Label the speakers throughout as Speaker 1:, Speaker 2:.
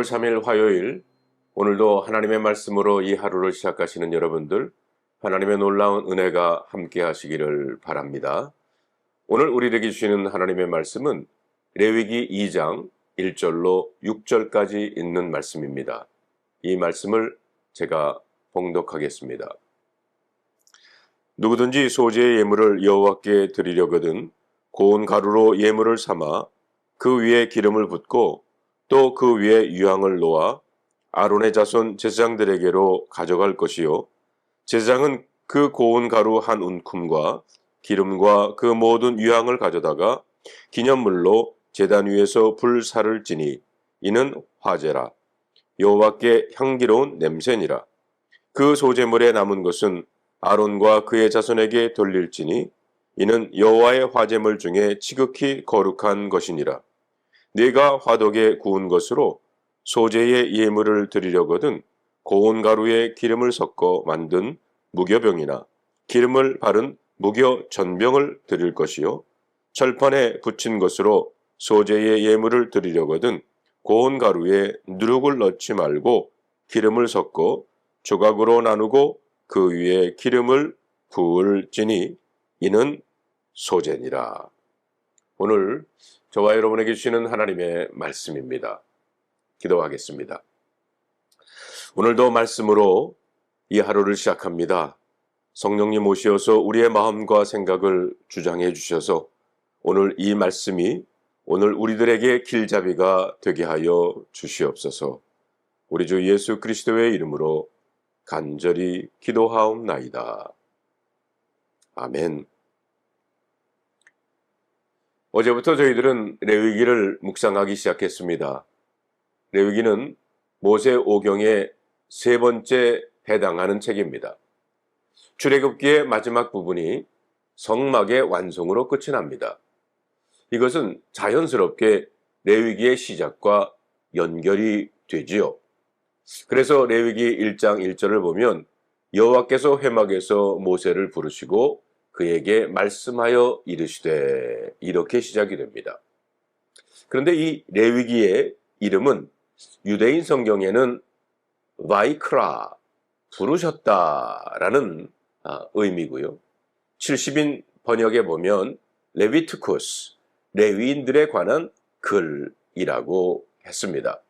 Speaker 1: 5월 3일 화요일, 오늘도 하나님의 말씀으로 이 하루를 시작하시는 여러분들, 하나님의 놀라운 은혜가 함께 하시기를 바랍니다. 오늘 우리에게 주시는 하나님의 말씀은 레위기 2장 1절로 6절까지 있는 말씀입니다. 이 말씀을 제가 봉독하겠습니다. 누구든지 소재의 예물을 여호와께 드리려거든 고운 가루로 예물을 삼아 그 위에 기름을 붓고 또 그 위에 유향을 놓아 아론의 자손 제사장들에게로 가져갈 것이요, 제사장은 그 고운 가루 한 움큼과 기름과 그 모든 유향을 가져다가 기념물로 제단 위에서 불사를 지니 이는 화제라. 여호와께 향기로운 냄새니라. 그 소제물에 남은 것은 아론과 그의 자손에게 돌릴지니 이는 여호와의 화제물 중에 지극히 거룩한 것이니라. 네가 화덕에 구운 것으로 소제의 예물을 드리려거든 고운 가루에 기름을 섞어 만든 무교병이나 기름을 바른 무교 전병을 드릴 것이요, 철판에 붙인 것으로 소제의 예물을 드리려거든 고운 가루에 누룩을 넣지 말고 기름을 섞어 조각으로 나누고 그 위에 기름을 부을지니 이는 소제니라. 오늘 저와 여러분에게 주시는 하나님의 말씀입니다. 기도하겠습니다. 오늘도 말씀으로 이 하루를 시작합니다. 성령님 오시어서 우리의 마음과 생각을 주장해 주셔서 오늘 이 말씀이 오늘 우리들에게 길잡이가 되게 하여 주시옵소서. 우리 주 예수 그리스도의 이름으로 간절히 기도하옵나이다. 아멘. 어제부터 저희들은 레위기를 묵상하기 시작했습니다. 레위기는 모세 오경의 세 번째 해당하는 책입니다. 출애굽기의 마지막 부분이 성막의 완성으로 끝이 납니다. 이것은 자연스럽게 레위기의 시작과 연결이 되지요. 그래서 레위기 1장 1절을 보면 여호와께서 회막에서 모세를 부르시고 그에게 말씀하여 이르시되, 이렇게 시작이 됩니다. 그런데 이 레위기의 이름은 유대인 성경에는 바이크라, 부르셨다라는 의미고요. 70인 번역에 보면 레비티쿠스, 레위인들에 관한 글이라고 했습니다.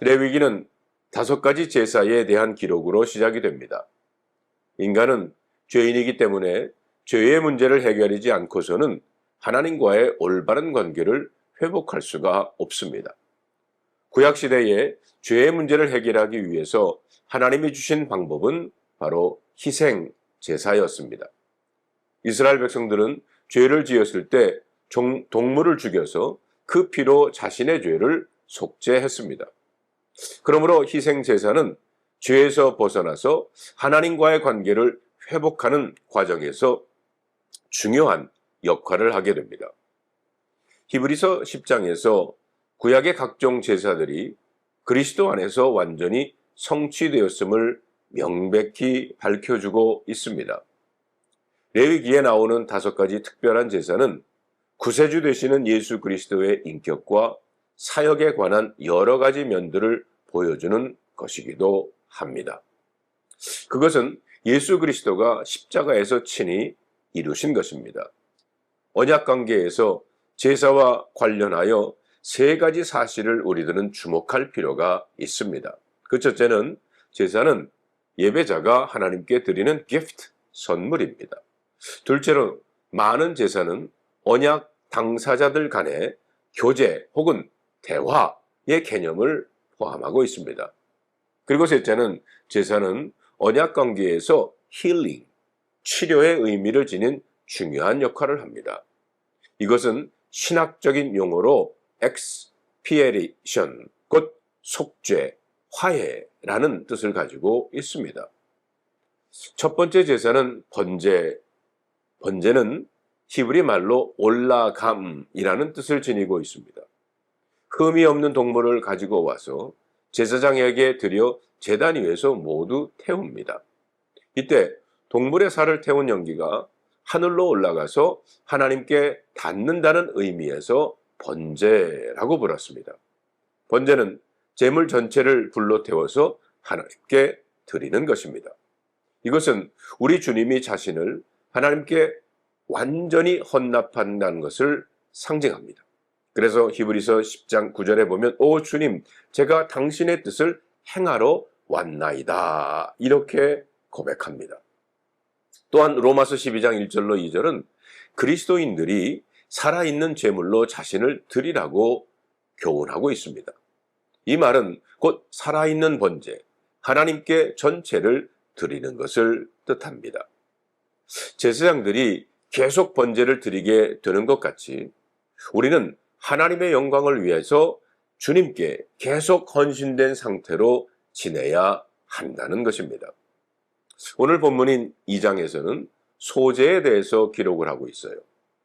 Speaker 1: 레위기는 5가지 제사에 대한 기록으로 시작이 됩니다. 인간은 죄인이기 때문에 죄의 문제를 해결하지 않고서는 하나님과의 올바른 관계를 회복할 수가 없습니다. 구약시대에 죄의 문제를 해결하기 위해서 하나님이 주신 방법은 바로 희생 제사였습니다. 이스라엘 백성들은 죄를 지었을 때 동물을 죽여서 그 피로 자신의 죄를 속죄했습니다. 그러므로 희생 제사는 죄에서 벗어나서 하나님과의 관계를 회복하는 과정에서 중요한 역할을 하게 됩니다. 히브리서 10장에서 구약의 각종 제사들이 그리스도 안에서 완전히 성취되었음을 명백히 밝혀주고 있습니다. 레위기에 나오는 5가지 특별한 제사는 구세주 되시는 예수 그리스도의 인격과 사역에 관한 여러 가지 면들을 보여주는 것이기도 합니다. 그것은 예수 그리스도가 십자가에서 친히 이루신 것입니다. 언약관계에서 제사와 관련하여 3가지 사실을 우리들은 주목할 필요가 있습니다. 그 첫째는 제사는 예배자가 하나님께 드리는 기프트, 선물입니다. 둘째로 많은 제사는 언약 당사자들 간의 교제 혹은 대화의 개념을 포함하고 있습니다. 그리고 셋째는 제사는 언약관계에서 힐링, 치료의 의미를 지닌 중요한 역할을 합니다. 이것은 신학적인 용어로 expiation, 곧 속죄, 화해라는 뜻을 가지고 있습니다. 첫 번째 제사는 번제. 번제는 히브리 말로 올라감이라는 뜻을 지니고 있습니다. 흠이 없는 동물을 가지고 와서 제사장에게 드려 제단 위에서 모두 태웁니다. 이때 동물의 살을 태운 연기가 하늘로 올라가서 하나님께 닿는다는 의미에서 번제라고 불렀습니다. 번제는 재물 전체를 불로 태워서 하나님께 드리는 것입니다. 이것은 우리 주님이 자신을 하나님께 완전히 헌납한다는 것을 상징합니다. 그래서 히브리서 10장 9절에 보면 오 주님 제가 당신의 뜻을 행하러 왔나이다 이렇게 고백합니다. 또한 로마서 12장 1절로 2절은 그리스도인들이 살아있는 제물로 자신을 드리라고 교훈하고 있습니다. 이 말은 곧 살아있는 번제, 하나님께 전체를 드리는 것을 뜻합니다. 제사장들이 계속 번제를 드리게 되는 것 같이 우리는 하나님의 영광을 위해서 주님께 계속 헌신된 상태로 지내야 한다는 것입니다. 오늘 본문인 2장에서는 소제에 대해서 기록을 하고 있어요.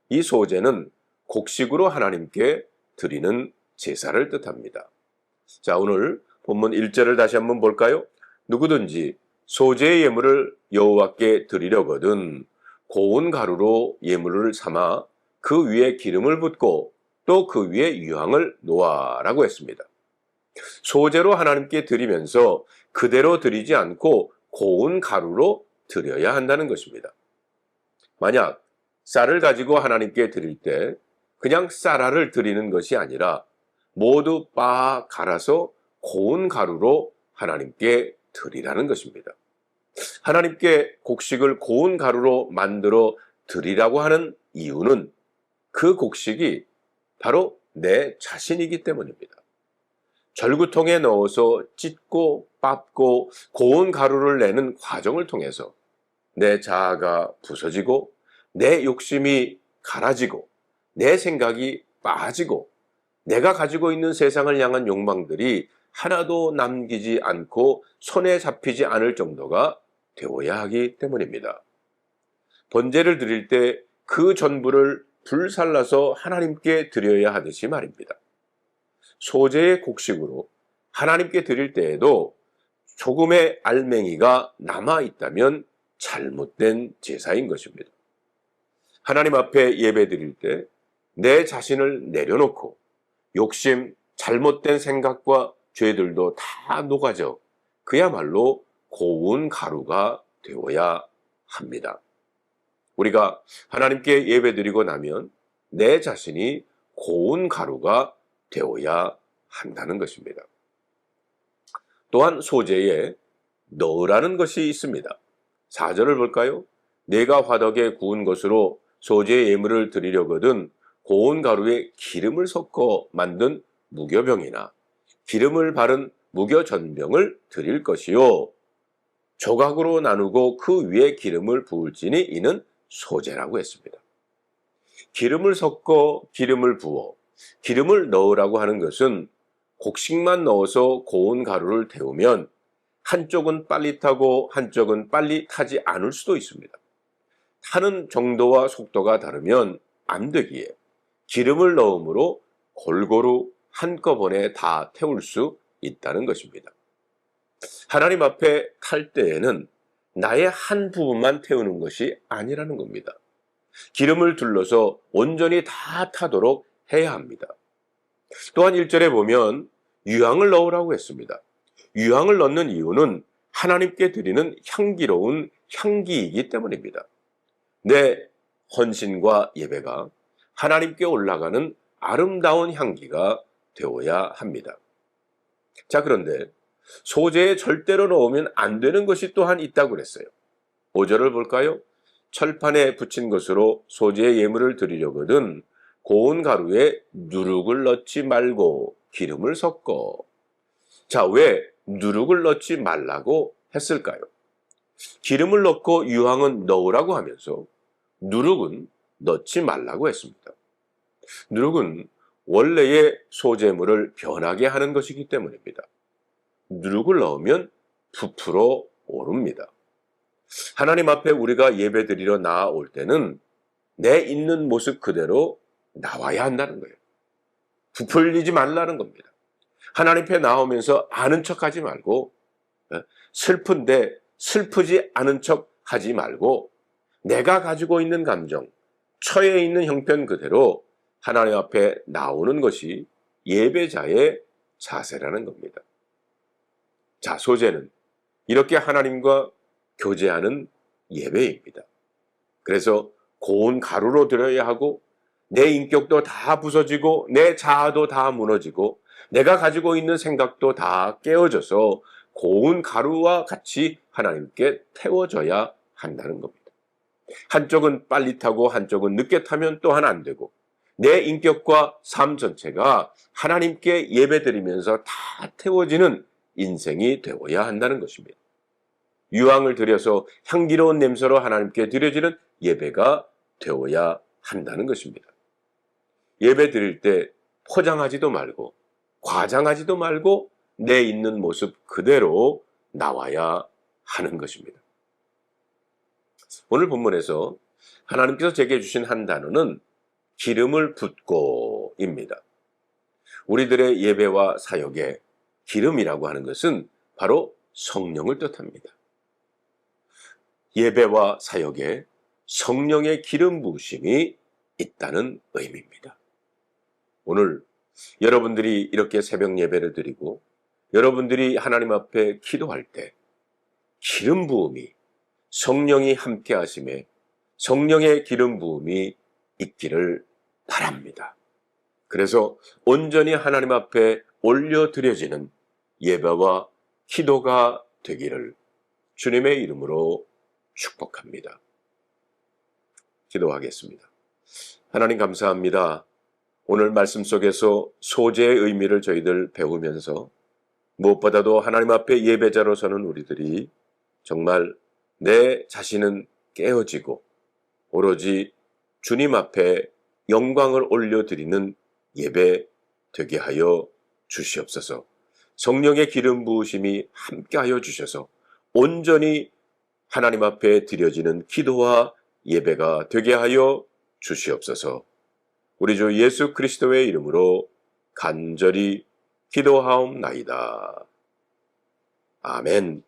Speaker 1: 이 소제는 곡식으로 하나님께 드리는 제사를 뜻합니다. 자, 오늘 본문 1절을 다시 한번 볼까요? 누구든지 소제의 예물을 여호와께 드리려거든 고운 가루로 예물을 삼아 그 위에 기름을 붓고 또 그 위에 유향을 놓아라고 했습니다. 소제로 하나님께 드리면서 그대로 드리지 않고 고운 가루로 드려야 한다는 것입니다. 만약 쌀을 가지고 하나님께 드릴 때 그냥 쌀알을 드리는 것이 아니라 모두 빻아 갈아서 고운 가루로 하나님께 드리라는 것입니다. 하나님께 곡식을 고운 가루로 만들어 드리라고 하는 이유는 그 곡식이 바로 내 자신이기 때문입니다. 절구통에 넣어서 찢고 빻고 고운 가루를 내는 과정을 통해서 내 자아가 부서지고 내 욕심이 갈아지고 내 생각이 빠지고 내가 가지고 있는 세상을 향한 욕망들이 하나도 남기지 않고 손에 잡히지 않을 정도가 되어야 하기 때문입니다. 번제를 드릴 때 그 전부를 불살라서 하나님께 드려야 하듯이 말입니다. 소제의 곡식으로 하나님께 드릴 때에도 조금의 알맹이가 남아있다면 잘못된 제사인 것입니다. 하나님 앞에 예배 드릴 때 내 자신을 내려놓고 욕심, 잘못된 생각과 죄들도 다 녹아져 그야말로 고운 가루가 되어야 합니다. 우리가 하나님께 예배드리고 나면 내 자신이 고운 가루가 되어야 한다는 것입니다. 또한 소제에 넣으라는 것이 있습니다. 4절을 볼까요? 내가 화덕에 구운 것으로 소제의 예물을 드리려거든 고운 가루에 기름을 섞어 만든 무교병이나 기름을 바른 무교전병을 드릴 것이요 조각으로 나누고 그 위에 기름을 부을지니 이는 소제라고 했습니다. 기름을 섞어 기름을 부어 기름을 넣으라고 하는 것은 곡식만 넣어서 고운 가루를 데우면 한쪽은 빨리 타고 한쪽은 빨리 타지 않을 수도 있습니다. 타는 정도와 속도가 다르면 안 되기에 기름을 넣음으로 골고루 한꺼번에 다 태울 수 있다는 것입니다. 하나님 앞에 탈 때에는 나의 한 부분만 태우는 것이 아니라는 겁니다. 기름을 둘러서 온전히 다 타도록 해야 합니다. 또한 1절에 보면 유향을 넣으라고 했습니다. 유향을 넣는 이유는 하나님께 드리는 향기로운 향기이기 때문입니다. 내 헌신과 예배가 하나님께 올라가는 아름다운 향기가 되어야 합니다. 자, 그런데 소제에 절대로 넣으면 안 되는 것이 또한 있다고 그랬어요. 5절을 볼까요? 철판에 붙인 것으로 소제의 예물을 드리려거든 고운 가루에 누룩을 넣지 말고 기름을 섞어. 자, 왜 누룩을 넣지 말라고 했을까요? 기름을 넣고 유향은 넣으라고 하면서 누룩은 넣지 말라고 했습니다. 누룩은 원래의 소제물을 변하게 하는 것이기 때문입니다. 누룩을 넣으면 부풀어 오릅니다. 하나님 앞에 우리가 예배드리러 나아올 때는 내 있는 모습 그대로 나와야 한다는 거예요. 부풀리지 말라는 겁니다. 하나님 앞에 나오면서 아는 척하지 말고 슬픈데 슬프지 않은 척 하지 말고 내가 가지고 있는 감정, 처해 있는 형편 그대로 하나님 앞에 나오는 것이 예배자의 자세라는 겁니다. 자, 소재는 이렇게 하나님과 교제하는 예배입니다. 그래서 고운 가루로 드려야 하고 내 인격도 다 부서지고 내 자아도 다 무너지고 내가 가지고 있는 생각도 다 깨어져서 고운 가루와 같이 하나님께 태워져야 한다는 겁니다. 한쪽은 빨리 타고 한쪽은 늦게 타면 또한 안 되고 내 인격과 삶 전체가 하나님께 예배드리면서 다 태워지는 인생이 되어야 한다는 것입니다. 유황을 들여서 향기로운 냄새로 하나님께 드려지는 예배가 되어야 한다는 것입니다. 예배 드릴 때 포장하지도 말고 과장하지도 말고 내 있는 모습 그대로 나와야 하는 것입니다. 오늘 본문에서 하나님께서 제게 주신 한 단어는 기름을 붓고입니다. 우리들의 예배와 사역에 기름이라고 하는 것은 바로 성령을 뜻합니다. 예배와 사역에 성령의 기름 부으심이 있다는 의미입니다. 오늘 여러분들이 이렇게 새벽 예배를 드리고 여러분들이 하나님 앞에 기도할 때 기름 부음이 성령이 함께 하심에 성령의 기름 부음이 있기를 바랍니다. 그래서 온전히 하나님 앞에 올려드려지는 예배와 기도가 되기를 주님의 이름으로 축복합니다. 기도하겠습니다. 하나님 감사합니다. 오늘 말씀 속에서 소재의 의미를 저희들 배우면서 무엇보다도 하나님 앞에 예배자로 서는 우리들이 정말 내 자신은 깨어지고 오로지 주님 앞에 영광을 올려드리는 예배 되게 하여 주시옵소서. 성령의 기름 부으심이 함께하여 주셔서 온전히 하나님 앞에 드려지는 기도와 예배가 되게 하여 주시옵소서. 우리 주 예수 그리스도의 이름으로 간절히 기도하옵나이다. 아멘.